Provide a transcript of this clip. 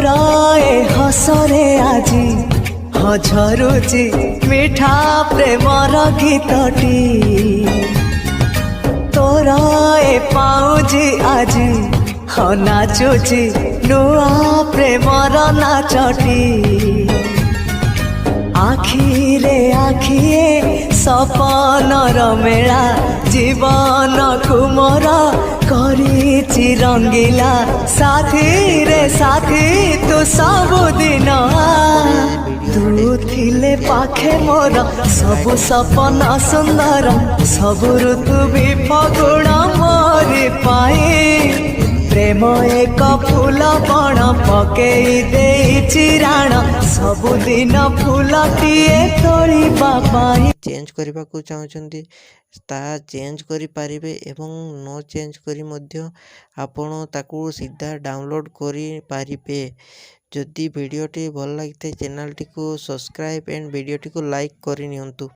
तोरा ए हसरे आजी झरुची मिठा प्रेमर गीतटी तोरा ए पाउजी आजी नाचुची नुआ प्रेमर नाचटी आखिरे आखिए सपनर मेला जीवन कुमर करिछि रंगीला साथी रे साथी तू सबुदिन तू थिले पाखे मोर सबु सपन सुंदर सबु ऋतु भी फगुण मोरी पाई प्रेम एक फूल बण पकई देइछि राण सबुदिन फूलटिए तोड़िबा पाई चेंज करने को चाहते ता चेंज करि पारिबे एवं नो चेंज करी मध्य आपण ताकू सीधा डाउनलोड करि पारिबे। जदि वीडियोटी भल लगी चैनल टी को सब्सक्राइब एंड वीडियोटी को लाइक करि नियंतु।